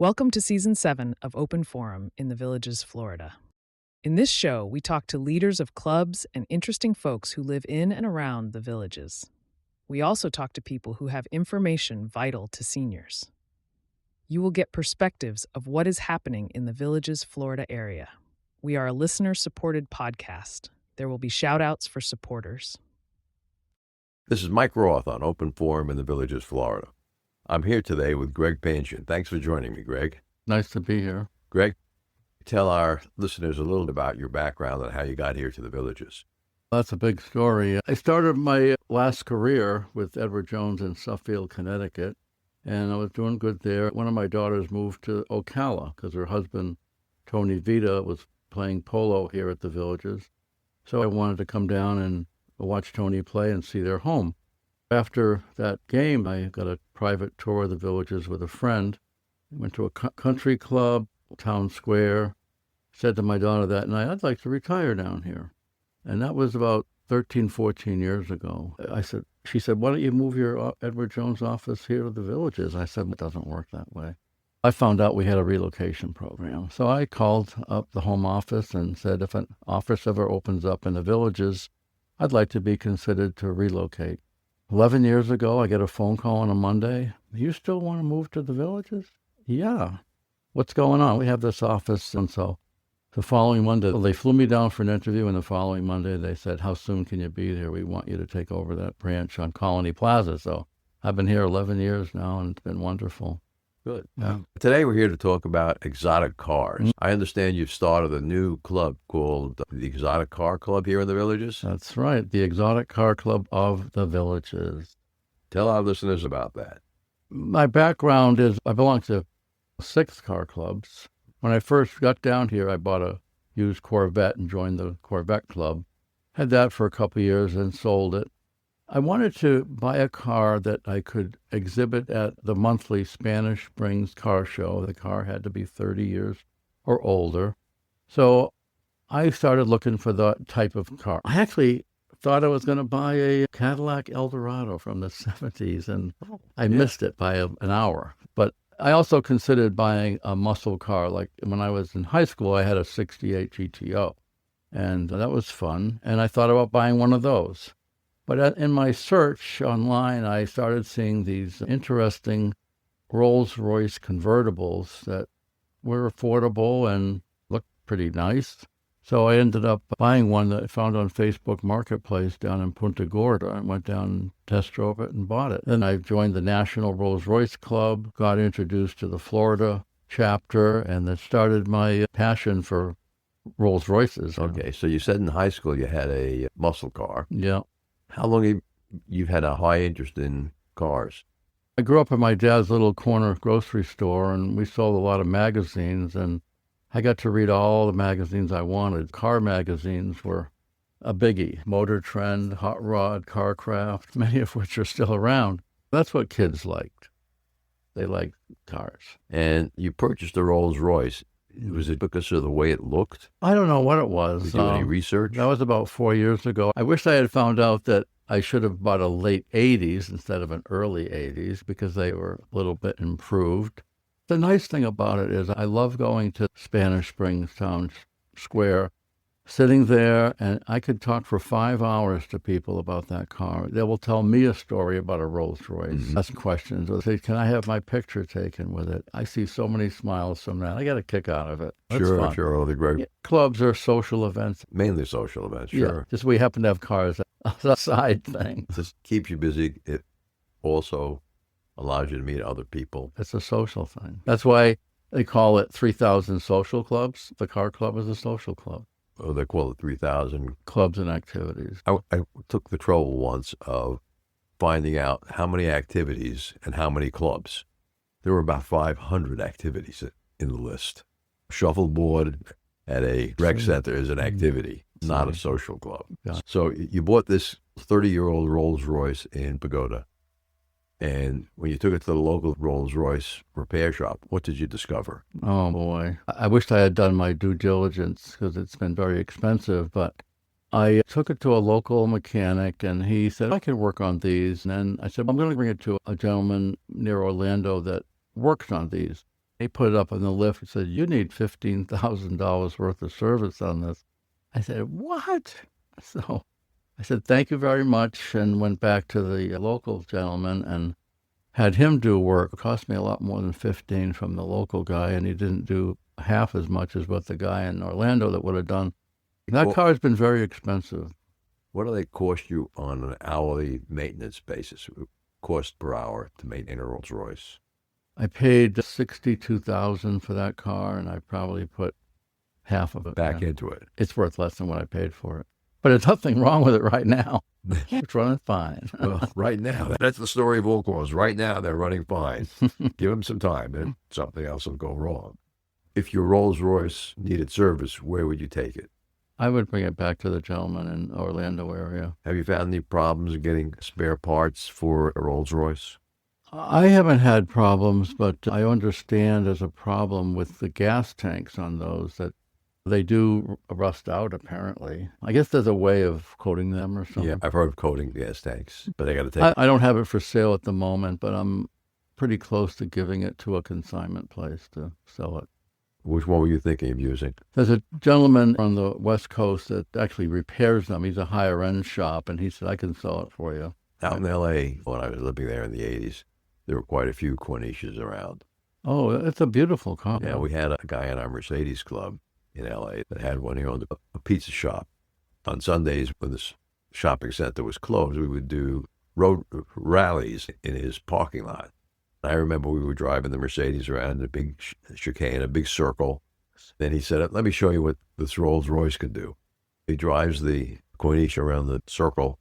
Welcome to Season 7 of Open Forum in the Villages, Florida. In this show, we talk to leaders of clubs and interesting folks who live in and around the villages. We also talk to people who have information vital to seniors. You will get perspectives of what is happening in the Villages, Florida area. We are a listener-supported podcast. There will be shout-outs for supporters. This is Mike Roth on Open Forum in the Villages, Florida. I'm here today with Greg Pansion. Thanks for joining me, Greg. Nice to be here. Greg, tell our listeners a little about your background and how you got here to the Villages. That's a big story. I started my last career with Edward Jones in Suffield, Connecticut, and I was doing good there. One of my daughters moved to Ocala because her husband, Tony Vita, was playing polo here at the Villages. So I wanted to come down and watch Tony play and see their home. After that game, I got a private tour of the Villages with a friend. Went to a country club, town square. Said to my daughter that night, I'd like to retire down here. And that was about 13, 14 years ago. She said, why don't you move your Edward Jones office here to the Villages? I said, it doesn't work that way. I found out we had a relocation program. So I called up the home office and said, if an office ever opens up in the Villages, I'd like to be considered to relocate. 11 years ago, I get a phone call on a Monday. You still want to move to the Villages? Yeah. What's going on? We have this office. And so the following Monday, they flew me down for an interview. And the following Monday, they said, how soon can you be there? We want you to take over that branch on Colony Plaza. So I've been here 11 years now, and it's been wonderful. Good. Yeah. Today we're here to talk about exotic cars. Mm-hmm. I understand you've started a new club called the Exotic Car Club here in the Villages. That's right, the Exotic Car Club of the Villages. Tell our listeners about that. My background is I belong to 6 car clubs. When I first got down here, I bought a used Corvette and joined the Corvette Club. Had that for a couple of years and sold it. I wanted to buy a car that I could exhibit at the monthly Spanish Springs car show. The car had to be 30 years or older. So I started looking for that type of car. I actually thought I was going to buy a Cadillac Eldorado from the 70s, and I missed it by an hour. But I also considered buying a muscle car. Like when I was in high school, I had a 68 GTO, and that was fun. And I thought about buying one of those. But in my search online, I started seeing these interesting Rolls-Royce convertibles that were affordable and looked pretty nice. So I ended up buying one that I found on Facebook Marketplace down in Punta Gorda. I went down and test drove it and bought it. Then I joined the National Rolls-Royce Club, got introduced to the Florida chapter, and that started my passion for Rolls-Royces. Okay, so you said in high school you had a muscle car. Yeah. How long have you had a high interest in cars? I grew up in my dad's little corner grocery store, and we sold a lot of magazines, and I got to read all the magazines I wanted. Car magazines were a biggie. Motor Trend, Hot Rod, Carcraft, many of which are still around. That's what kids liked. They liked cars. And you purchased a Rolls-Royce. Was it because of the way it looked? I don't know what it was. Did you do any research? That was about 4 years ago. I wish I had found out that I should have bought a late 80s instead of an early 80s because they were a little bit improved. The nice thing about it is I love going to Spanish Springs Town Square, sitting there, and I could talk for 5 hours to people about that car. They will tell me a story about a Rolls-Royce, ask questions, or say, can I have my picture taken with it? I see so many smiles from that. I get a kick out of it. That's fun. Sure. Oh, they're great. Yeah, clubs are social events. Mainly social events, sure. Yeah, just we happen to have cars as a side thing. This keeps you busy. It also allows you to meet other people. It's a social thing. That's why they call it 3,000 social clubs. The car club is a social club. Oh, they call it 3,000. Clubs and activities. I took the trouble once of finding out how many activities and how many clubs. There were about 500 activities in the list. Shuffleboard at a rec center is an activity, not a social club. Yeah. So you bought this 30-year-old Rolls-Royce in Pagoda. And when you took it to the local Rolls-Royce repair shop, what did you discover? Oh, boy. I wished I had done my due diligence because it's been very expensive, but I took it to a local mechanic, and he said, I can work on these. And then I said, I'm going to bring it to a gentleman near Orlando that works on these. He put it up on the lift and said, "You need $15,000 worth of service on this." I said, "What?" So I said, "Thank you very much," and went back to the local gentleman and had him do work. It cost me a lot more than 15 from the local guy, and he didn't do half as much as what the guy in Orlando that would have done. That car's been very expensive. What do they cost you on an hourly maintenance basis, cost per hour to maintain a Rolls Royce? I paid $62,000 for that car, and I probably put half of it back into it. It's worth less than what I paid for it. But there's nothing wrong with it right now. It's running fine. Well, right now, that's the story of all cars. Right now, they're running fine. Give them some time, and something else will go wrong. If your Rolls Royce needed service, where would you take it? I would bring it back to the gentleman in Orlando area. Have you found any problems getting spare parts for a Rolls Royce? I haven't had problems, but I understand there's a problem with the gas tanks on those, that they do rust out, apparently. I guess there's a way of coating them or something. Yeah, I've heard of coating gas tanks, but they got to take... I don't have it for sale at the moment, but I'm pretty close to giving it to a consignment place to sell it. Which one were you thinking of using? There's a gentleman on the West Coast that actually repairs them. He's a higher-end shop, and he said, "I can sell it for you." Out in L.A., when I was living there in the 80s, there were quite a few Cornishes around. Oh, it's a beautiful car. Yeah, we had a guy in our Mercedes club in L.A. that had one. He owned a pizza shop. On Sundays, when the shopping center was closed, we would do road rallies in his parking lot. I remember we were driving the Mercedes around a big chicane, a big circle. Then he said, "Let me show you what this Rolls Royce can do." He drives the Corniche around the circle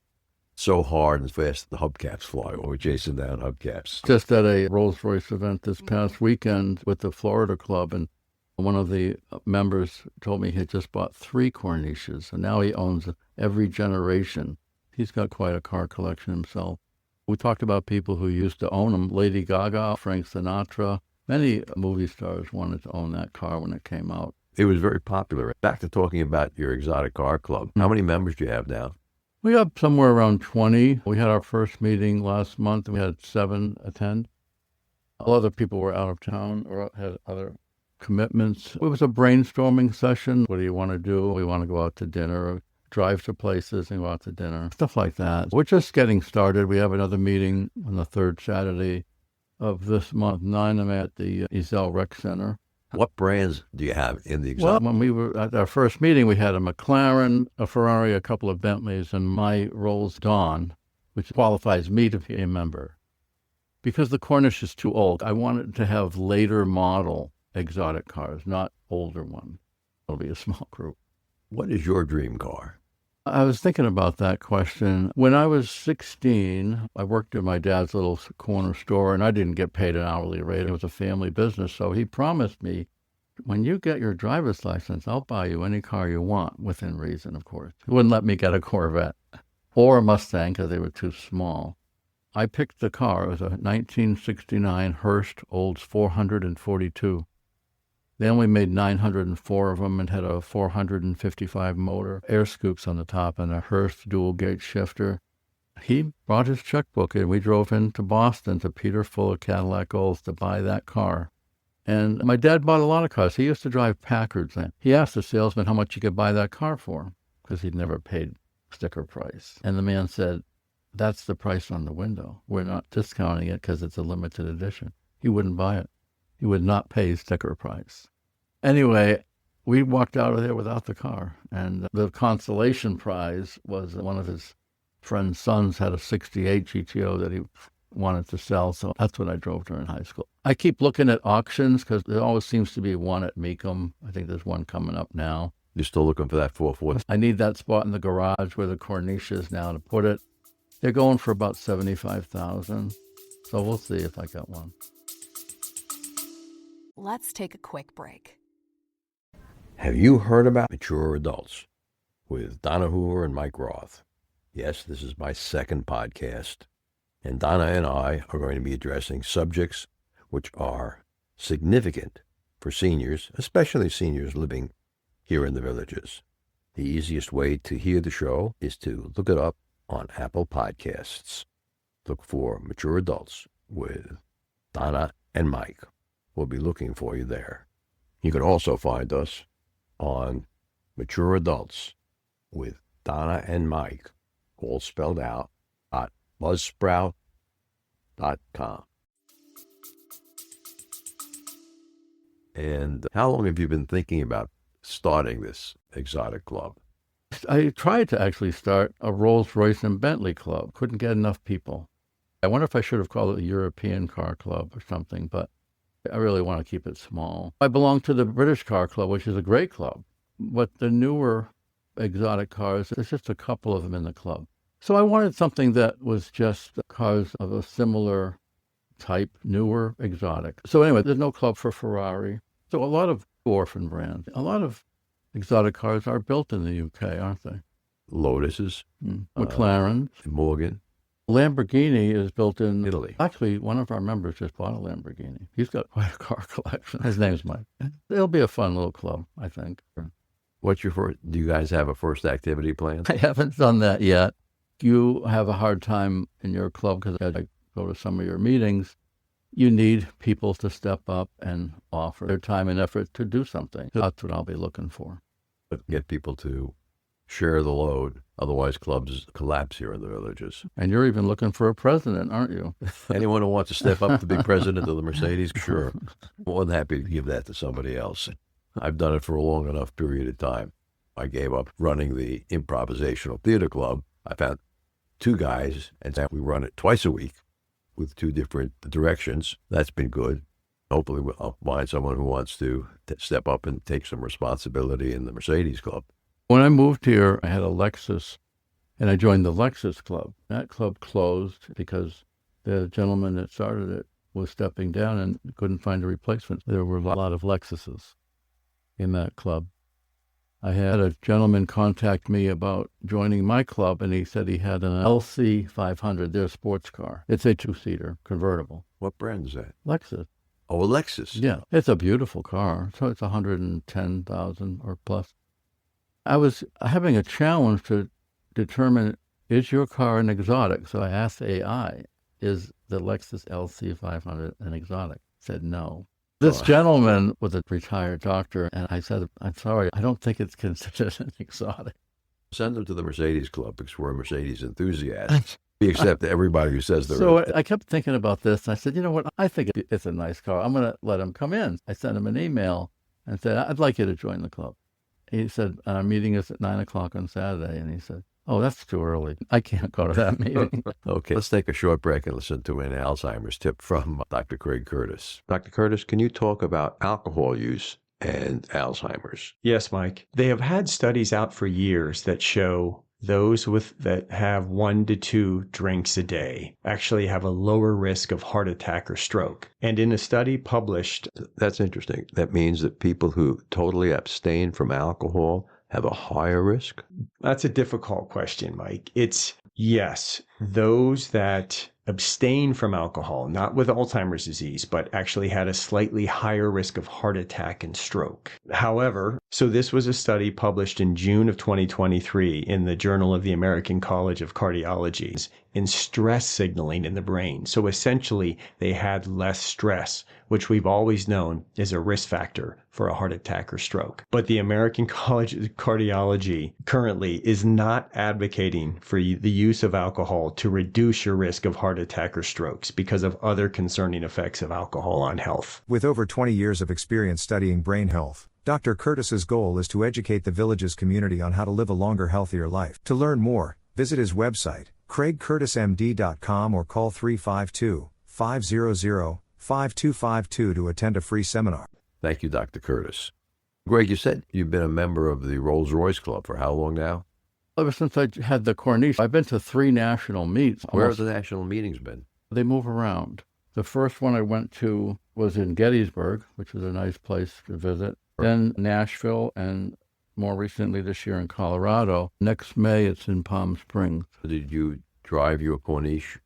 so hard and fast that the hubcaps fly, or we're chasing down hubcaps. Just at a Rolls Royce event this past weekend with the Florida Club, and one of the members told me he had just bought 3 Corniches, and now he owns every generation. He's got quite a car collection himself. We talked about people who used to own them. Lady Gaga, Frank Sinatra, many movie stars wanted to own that car when it came out. It was very popular. Back to talking about your exotic car club. How many members do you have now? We have somewhere around 20. We had our first meeting last month, and we had 7 attend. Other people were out of town or had other commitments. It was a brainstorming session. What do you want to do? We want to go out to dinner, or drive to places and go out to dinner, stuff like that. We're just getting started. We have another meeting on the 3rd Saturday of this month, 9 I'm at the Ezel Rec Center. What brands do you have in the exotic? Well, when we were at our first meeting, we had a McLaren, a Ferrari, a couple of Bentleys, and my Rolls Dawn, which qualifies me to be a member. Because the Corniche is too old, I wanted to have later model exotic cars, not older ones. It'll be a small group. What is your dream car? I was thinking about that question. When I was 16, I worked at my dad's little corner store, and I didn't get paid an hourly rate. It was a family business, so he promised me, "When you get your driver's license, I'll buy you any car you want," within reason, of course. He wouldn't let me get a Corvette or a Mustang because they were too small. I picked the car. It was a 1969 Hurst Olds 442. They only made 904 of them and had a 455 motor, air scoops on the top, and a Hurst dual-gate shifter. He brought his checkbook, and we drove into Boston to Peter Fuller Cadillac Olds to buy that car. And my dad bought a lot of cars. He used to drive Packards. And he asked the salesman how much he could buy that car for, because he'd never paid sticker price. And the man said, "That's the price on the window. We're not discounting it because it's a limited edition." He wouldn't buy it. He would not pay sticker price. Anyway, we walked out of there without the car. And the consolation prize was one of his friend's sons had a 68 GTO that he wanted to sell. So that's what I drove during high school. I keep looking at auctions because there always seems to be one at Mecum. I think there's one coming up now. You're still looking for that 440? I need that spot in the garage where the Corniche is now to put it. They're going for about $75,000. So we'll see if I got one. Let's take a quick break. Have you heard about Mature Adults with Donna Hoover and Mike Roth? Yes, this is my second podcast, and Donna and I are going to be addressing subjects which are significant for seniors, especially seniors living here in the villages. The easiest way to hear the show is to look it up on Apple Podcasts. Look for Mature Adults with Donna and Mike will be looking for you there. You can also find us on Mature Adults with Donna and Mike, all spelled out, @buzzsprout.com. And how long have you been thinking about starting this exotic club? I tried to actually start a Rolls-Royce and Bentley club. Couldn't get enough people. I wonder if I should have called it a European car club or something, but I really want to keep it small. I belong to the British Car Club, which is a great club, but the newer exotic cars, there's just a couple of them in the club. So I wanted something that was just cars of a similar type, newer, exotic. So anyway, there's no club for Ferrari. So a lot of orphan brands, a lot of exotic cars are built in the UK, aren't they? Lotuses, McLaren. Morgan. Lamborghini is built in Italy. Actually, one of our members just bought a Lamborghini. He's got quite a car collection. His name's Mike. It'll be a fun little club, I think. What's your first? Do you guys have a first activity plan? I haven't done that yet. You have a hard time in your club because I go to some of your meetings. You need people to step up and offer their time and effort to do something. That's what I'll be looking for. But get people to share the load. Otherwise, clubs collapse here in the villages. And you're even looking for a president, aren't you? Anyone who wants to step up to be president of the Mercedes, sure. More than happy to give that to somebody else. I've done it for a long enough period of time. I gave up running the improvisational theater club. I found two guys, and we run it twice a week with two different directions. That's been good. Hopefully I'll find someone who wants to step up and take some responsibility in the Mercedes Club. When I moved here, I had a Lexus, and I joined the Lexus Club. That club closed because the gentleman that started it was stepping down and couldn't find a replacement. There were a lot of Lexuses in that club. I had a gentleman contact me about joining my club, and he said he had an LC 500, their sports car. It's a two-seater convertible. What brand is that? Lexus. Oh, a Lexus. Yeah, it's a beautiful car. So it's 110,000 or plus. I was having a challenge to determine, is your car an exotic? So I asked AI, is the Lexus LC 500 an exotic? It said no. This gentleman was a retired doctor, and I said, I'm sorry, I don't think it's considered an exotic. Send them to the Mercedes Club because we're Mercedes enthusiasts. We accept everybody who says they're... So I kept thinking about this, and I said, you know what, I think it's a nice car. I'm going to let him come in. I sent him an email and said, I'd like you to join the club. He said, our meeting is at 9 o'clock on Saturday, and he said, oh, that's too early. I can't go to that meeting. Okay, let's take a short break and listen to an Alzheimer's tip from Dr. Craig Curtis. Dr. Curtis, can you talk about alcohol use and Alzheimer's? Yes, Mike. They have had studies out for years that show those that have 1 to 2 drinks a day actually have a lower risk of heart attack or stroke. And in a study published... That's interesting. That means that people who totally abstain from alcohol have a higher risk? That's a difficult question, Mike. It's yes, those that abstain from alcohol, not with Alzheimer's disease, but actually had a slightly higher risk of heart attack and stroke. However, so this was a study published in June of 2023 in the Journal of the American College of Cardiology in stress signaling in the brain. So essentially, they had less stress, which we've always known is a risk factor for a heart attack or stroke. But the American College of Cardiology currently is not advocating for the use of alcohol to reduce your risk of heart attack or strokes because of other concerning effects of alcohol on health. With over 20 years of experience studying brain health, Dr. Curtis's goal is to educate the village's community on how to live a longer, healthier life. To learn more, visit his website, craigcurtismd.com, or call 352-500-5252 to attend a free seminar. Thank you, Dr. Curtis. Greg, you said you've been a member of the Rolls-Royce Club for how long now? Ever since I had the Corniche, I've been to 3 national meets. Where have the national meetings been? They move around. The first one I went to was in Gettysburg, which was a nice place to visit. Then Nashville, and more recently this year in Colorado. Next May, it's in Palm Springs. Did you drive your Corniche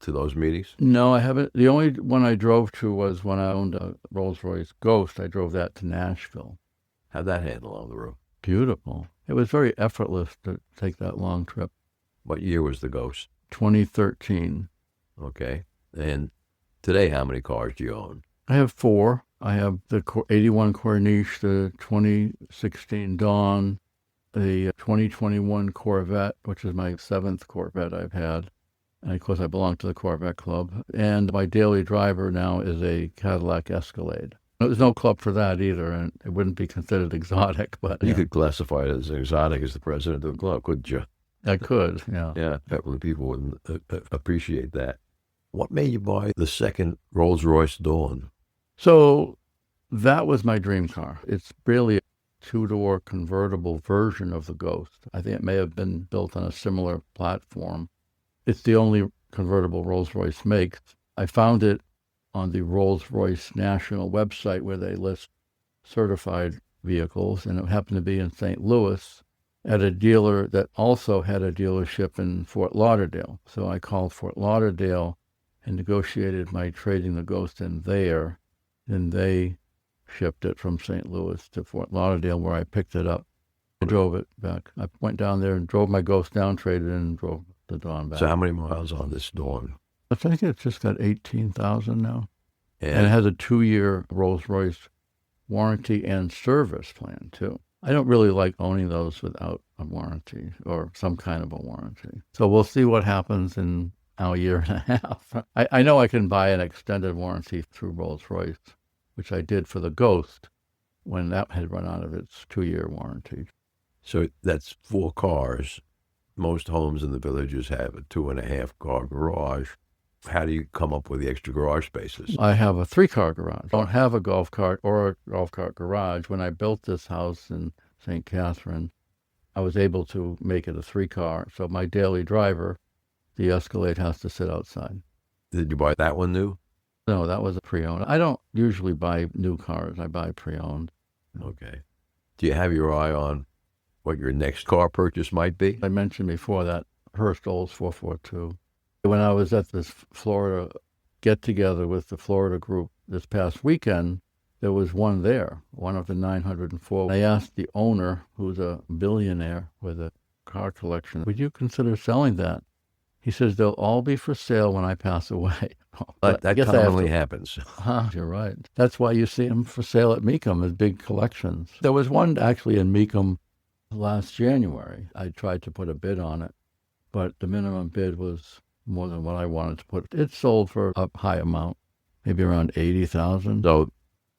to those meetings? No, I haven't. The only one I drove to was when I owned a Rolls-Royce Ghost. I drove that to Nashville. How'd that handle on the road? Beautiful. It was very effortless to take that long trip. What year was the Ghost? 2013. Okay. And today, how many cars do you own? I have four. I have the 81 Corniche, the 2016 Dawn, the 2021 Corvette, which is my 7th Corvette I've had. And of course, I belong to the Corvette Club. And my daily driver now is a Cadillac Escalade. There's no club for that either, and it wouldn't be considered exotic. But You could classify it as exotic as the president of the club, couldn't you? I could, yeah. Yeah, probably people wouldn't appreciate that. What made you buy the second Rolls-Royce Dawn? So that was my dream car. It's really a two-door convertible version of the Ghost. I think it may have been built on a similar platform. It's the only convertible Rolls-Royce makes. I found it on the Rolls-Royce national website where they list certified vehicles, and it happened to be in St. Louis at a dealer that also had a dealership in Fort Lauderdale. So I called Fort Lauderdale and negotiated my trading the Ghost in there. Then they shipped it from St. Louis to Fort Lauderdale, where I picked it up. I drove it back. I went down there and drove my Ghost down, traded in, and drove the Dawn back. So how many miles on this Dawn? I think it's just got 18,000 now. And it has a 2-year Rolls-Royce warranty and service plan, too. I don't really like owning those without a warranty or some kind of a warranty. So we'll see what happens in a year and a half. I know I can buy an extended warranty through Rolls-Royce, which I did for the Ghost when that had run out of its 2-year warranty. So that's 4 cars. Most homes in the villages have a 2.5-car garage. How do you come up with the extra garage spaces? I have a 3-car garage. I don't have a golf cart or a golf cart garage. When I built this house in St. Catherine, I was able to make it a 3-car. So my daily driver, the Escalade, has to sit outside. Did you buy that one new? No, that was a pre-owned. I don't usually buy new cars. I buy pre-owned. Okay. Do you have your eye on what your next car purchase might be? I mentioned before that Hurst Olds 442. When I was at this Florida get-together with the Florida group this past weekend, there was one there, one of the 904. I asked the owner, who's a billionaire with a car collection, would you consider selling that? He says, they'll all be for sale when I pass away. But that commonly happens. You're right. That's why you see them for sale at Mecum as big collections. There was one actually in Mecum last January. I tried to put a bid on it, but the minimum bid was more than what I wanted to put. It sold for a high amount, maybe around $80,000. So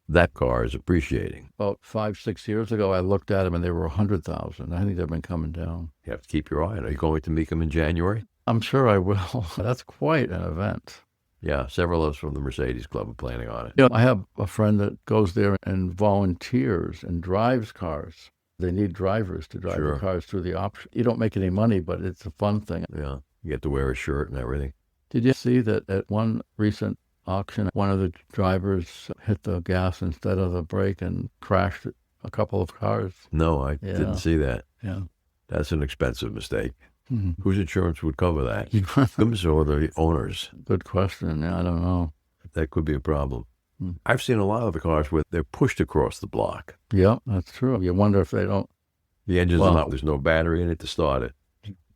that car is appreciating. About 5-6 years ago, I looked at them and they were $100,000. I think they've been coming down. You have to keep your eye on it. Are you going to Mecum in January? I'm sure I will. That's quite an event. Yeah, several of us from the Mercedes Club are planning on it. You know, I have a friend that goes there and volunteers and drives cars. They need drivers to drive the cars through the option. You don't make any money, but it's a fun thing. Yeah, you get to wear a shirt and everything. Did you see that at one recent auction, one of the drivers hit the gas instead of the brake and crashed a couple of cars? No, I didn't see that. Yeah. That's an expensive mistake. Mm-hmm. Whose insurance would cover that? Victims or the owners? Good question. Yeah, I don't know. That could be a problem. Mm. I've seen a lot of the cars where they're pushed across the block. Yeah, that's true. You wonder if they don't. The engine's not, there's no battery in it to start it.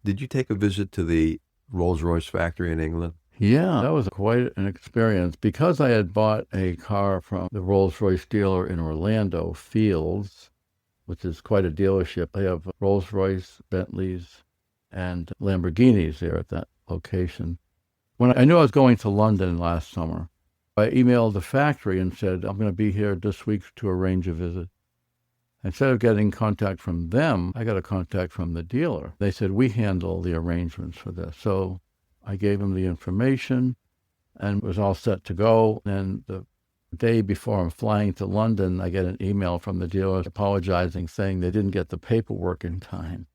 Did you take a visit to the Rolls-Royce factory in England? Yeah, that was quite an experience. Because I had bought a car from the Rolls-Royce dealer in Orlando, Fields, which is quite a dealership. They have Rolls-Royce, Bentleys, and Lamborghinis there at that location. When I knew I was going to London last summer, I emailed the factory and said, I'm going to be here this week to arrange a visit. Instead of getting contact from them, I got a contact from the dealer. They said, we handle the arrangements for this. So I gave them the information and was all set to go. And the day before I'm flying to London, I get an email from the dealer apologizing, saying they didn't get the paperwork in time,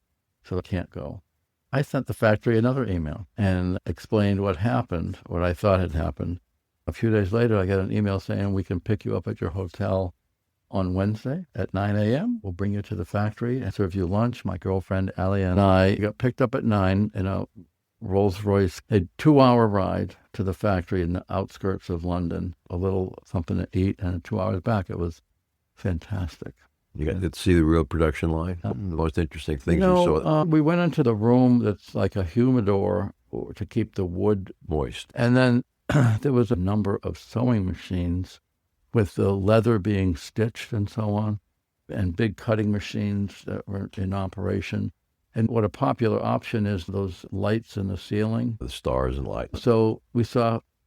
so they can't go. I sent the factory another email and explained what happened, what I thought had happened. A few days later, I got an email saying, we can pick you up at your hotel on Wednesday at 9 a.m. We'll bring you to the factory and serve you lunch. My girlfriend, Allie, and I got picked up at 9 in a Rolls-Royce, a 2-hour ride to the factory in the outskirts of London, a little something to eat, and 2 hours back. It was fantastic. You got to see the real production line? The most interesting things you saw? We went into the room that's like a humidor to keep the wood moist. And then there was a number of sewing machines with the leather being stitched and so on, and big cutting machines that were in operation. And what a popular option is those lights in the ceiling. The stars and lights. So we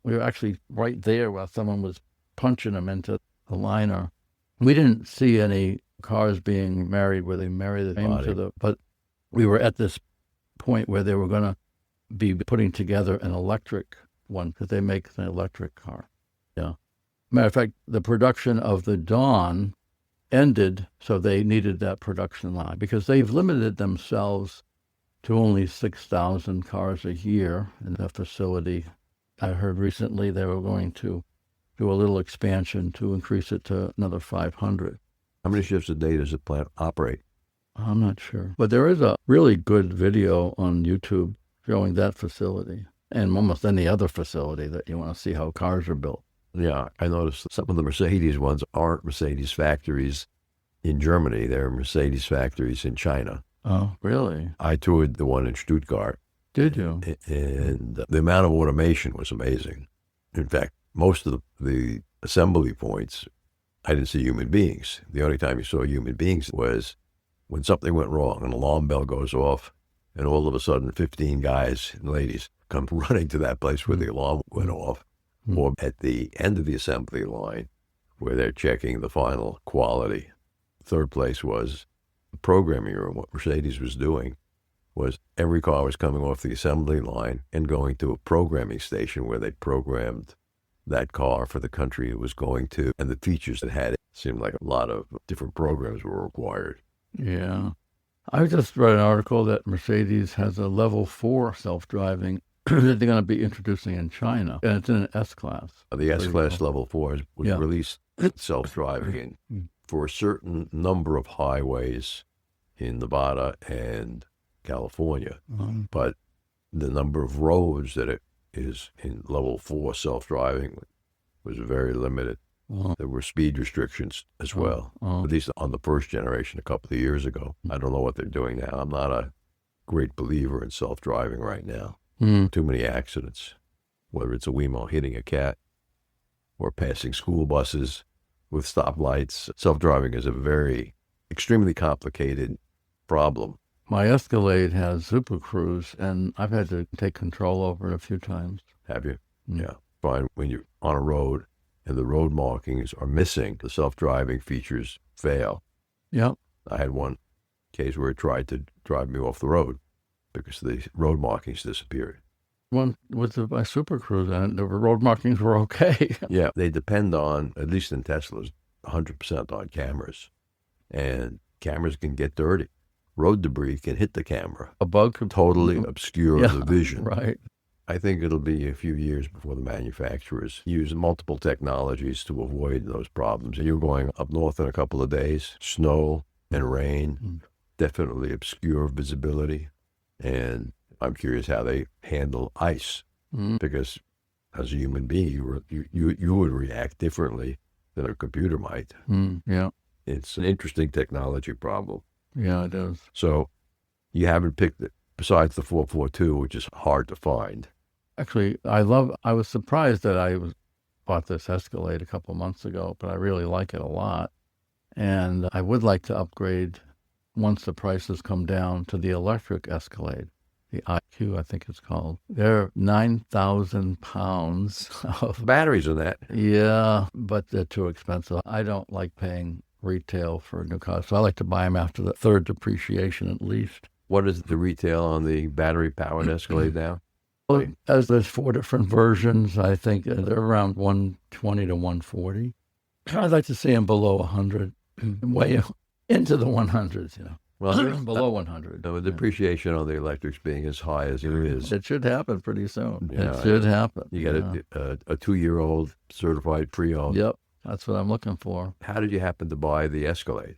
were actually right there while someone was punching them into the liner. We didn't see any cars being married where they marry the name to the, but we were at this point where they were going to be putting together an electric one because they make an electric car. Yeah. Matter of fact, the production of the Dawn ended, so they needed that production line because they've limited themselves to only 6,000 cars a year in the facility. I heard recently they were going to do a little expansion to increase it to another 500. How many shifts a day does the plant operate? I'm not sure. But there is a really good video on YouTube showing that facility and almost any other facility that you want to see how cars are built. Yeah, I noticed some of the Mercedes ones aren't Mercedes factories in Germany. They're Mercedes factories in China. Oh, really? I toured the one in Stuttgart. Did you? And the amount of automation was amazing. In fact, most of the assembly points, I didn't see human beings. The only time you saw human beings was when something went wrong, an alarm bell goes off, and all of a sudden 15 guys and ladies come running to that place where the alarm went off, or at the end of the assembly line where they're checking the final quality. Third place was the programming room. What Mercedes was doing was every car was coming off the assembly line and going to a programming station where they programmed that car for the country it was going to, and the features it had. It seemed like a lot of different programs were required. Yeah. I just read an article that Mercedes has a level 4 self-driving that they're going to be introducing in China, and it's in an S-Class. The S-Class level 4 was released self-driving for a certain number of highways in Nevada and California. But the number of roads that it is in level 4 self-driving was very limited. There were speed restrictions as well, at least on the first generation a couple of years ago. I don't know what they're doing now. I'm not a great believer in self-driving right now. Too many accidents, whether it's a Wemo hitting a cat or passing school buses with stoplights. Self-driving is a very, extremely complicated problem. My Escalade has Super Cruise, and I've had to take control over it a few times. Have you? Yeah. Fine. When you're on a road and the road markings are missing, the self-driving features fail. Yep. I had one case where it tried to drive me off the road because the road markings disappeared. One with my Super Cruise, and the road markings were okay. Yeah, they depend on, at least in Teslas, 100% on cameras. And cameras can get dirty. Road debris can hit the camera. A bug could totally obscure the vision. Right. I think it'll be a few years before the manufacturers use multiple technologies to avoid those problems. And you're going up north in a couple of days, snow and rain, definitely obscure visibility. And I'm curious how they handle ice, because as a human being, you would react differently than a computer might. Yeah. It's an interesting technology problem. Yeah, it is. So you haven't picked it, besides the 442, which is hard to find. Actually, I was surprised that I bought this Escalade a couple months ago, but I really like it a lot. And I would like to upgrade once the prices come down to the electric Escalade, the IQ, I think it's called. They're 9,000 pounds of batteries in that. Yeah, but they're too expensive. I don't like paying retail for new cars, so I like to buy them after the third depreciation at least. What is the retail on the battery-powered Escalade now? Well, as there's 4 different versions, I think they're around 120 to 140. I'd like to see them below 100, way into the 100s, you know. Well, below 100. The depreciation on the electrics being as high as it is. It should happen pretty soon. Yeah, it should happen. You got a 2-year-old certified pre-owned. Yep, that's what I'm looking for. How did you happen to buy the Escalade?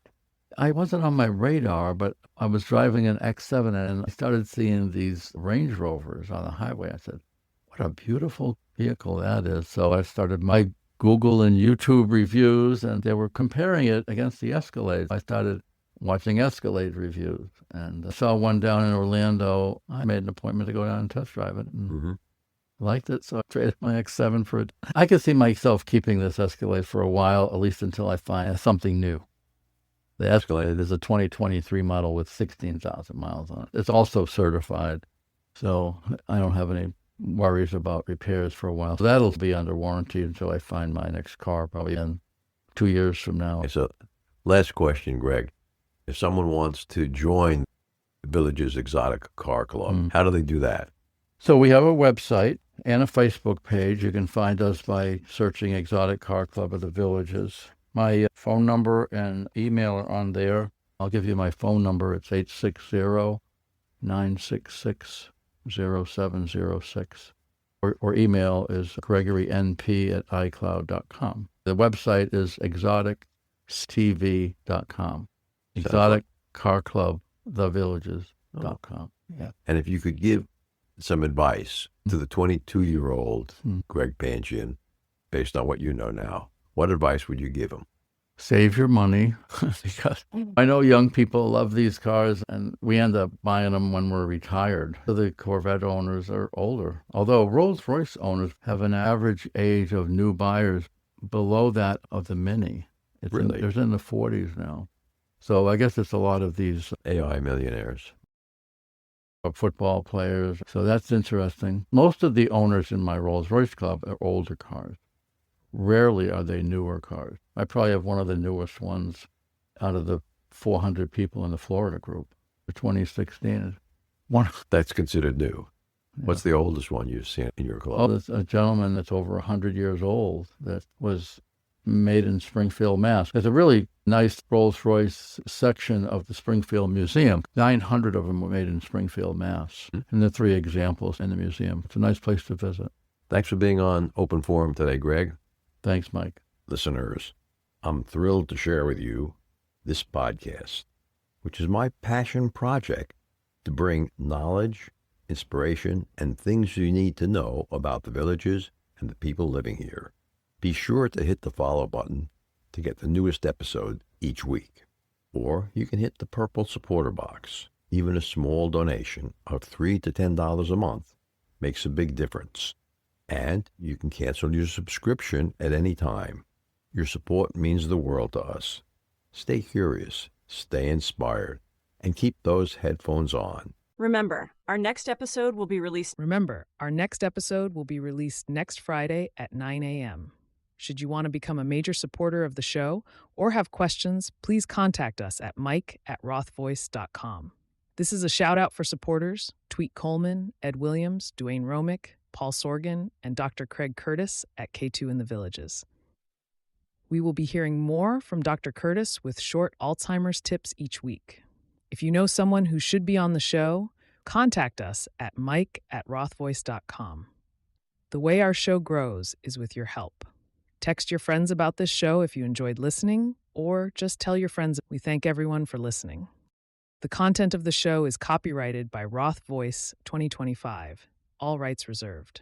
I wasn't on my radar, but I was driving an X7 and I started seeing these Range Rovers on the highway. I said, what a beautiful vehicle that is. So I started my Google and YouTube reviews, and they were comparing it against the Escalade. I started watching Escalade reviews and saw one down in Orlando. I made an appointment to go down and test drive it. And liked it, so I traded my X7 for it. I could see myself keeping this Escalade for a while, at least until I find something new. The Escalade is a 2023 model with 16,000 miles on it. It's also certified, so I don't have any worries about repairs for a while. So that'll be under warranty until I find my next car, probably in 2 years from now. Okay, so last question, Greg. If someone wants to join the Village's Exotic Car Club, how do they do that? So we have a website and a Facebook page. You can find us by searching Exotic Car Club of the Villages. My phone number and email are on there. I'll give you my phone number. It's 860-966-0706. Or email is gregorynp@icloud.com. The website is exoticstv.com. Exotic Car Club, thevillages.com. Yeah. And if you could give some advice to the 22-year-old Greg Pangian, based on what you know now, what advice would you give him? Save your money, because I know young people love these cars, and we end up buying them when we're retired. So the Corvette owners are older, although Rolls-Royce owners have an average age of new buyers below that of the Mini. Really? It's in the 40s now. So I guess it's a lot of these AI millionaires. football players. So that's interesting. Most of the owners in my Rolls-Royce club are older cars. Rarely are they newer cars. I probably have one of the newest ones out of the 400 people in the Florida group for 2016. That's considered new. Yeah. What's the oldest one you've seen in your club? Oh, there's a gentleman that's over 100 years old that was made in Springfield, Mass. There's a really nice Rolls-Royce section of the Springfield Museum. 900 of them were made in Springfield, Mass. And there are 3 examples in the museum. It's a nice place to visit. Thanks for being on Open Forum today, Greg. Thanks, Mike. Listeners, I'm thrilled to share with you this podcast, which is my passion project to bring knowledge, inspiration, and things you need to know about the villages and the people living here. Be sure to hit the follow button to get the newest episode each week. Or you can hit the purple supporter box. Even a small donation of $3 to $10 a month makes a big difference. And you can cancel your subscription at any time. Your support means the world to us. Stay curious, stay inspired, and keep those headphones on. Remember, our next episode will be released next Friday at 9 a.m. Should you want to become a major supporter of the show or have questions, please contact us at mike@rothvoice.com. This is a shout out for supporters: Tweet Coleman, Ed Williams, Dwayne Romick, Paul Sorgan, and Dr. Craig Curtis at K2 in the Villages. We will be hearing more from Dr. Curtis with short Alzheimer's tips each week. If you know someone who should be on the show, contact us at mike@rothvoice.com. The way our show grows is with your help. Text your friends about this show if you enjoyed listening, or just tell your friends. We thank everyone for listening. The content of the show is copyrighted by Roth Voice 2025. All rights reserved.